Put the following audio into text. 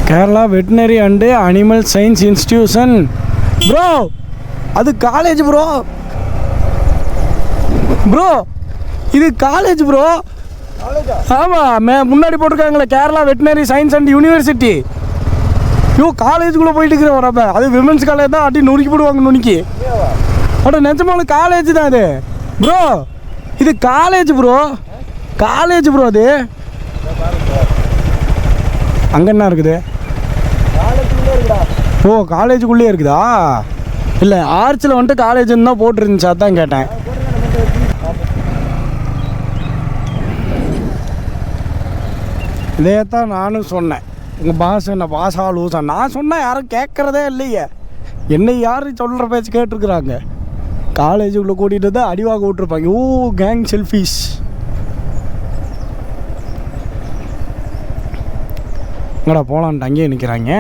Kerala veterinary and animal science institution. Bro அது college bro. Bro இது college bro. ஆமாம், முன்னாடி போட்டிருக்காங்களே Kerala veterinary science and university. காலேஜுக்குள்ளே போயிட்டு இருக்கிற வரப்ப அது விமென்ஸ் காலேஜ் தான். அடி நுணுக்கி போடுவாங்க நுணுக்கி. நிஜமான காலேஜ் தான் அது ப்ரோ. இது காலேஜ் ப்ரோ. College bro. அது அங்கே என்ன இருக்குது? ஓ காலேஜுக்குள்ளே இருக்குதா? இல்லை ஆர்ச்சில் வந்துட்டு காலேஜுன்னு தான் போட்டுருந்துச்சு, அதான் கேட்டேன். இதே தான் நானும் சொன்னேன். உங்கள் பாஸ் என்ன பாஸா லூஸா? நான் சொன்னேன், யாரும் கேட்குறதே இல்லையே. என்னை யாரும் சொல்கிற பேச்சு கேட்டிருக்குறாங்க. காலேஜுக்குள்ளே கூட்டிகிட்டு தான் அடிவாக விட்ருப்பாங்க. ஓ கேங் செல்ஃபீஸ். எங்கடா போகலான்ட்டு அங்கேயே நிற்கிறாங்க.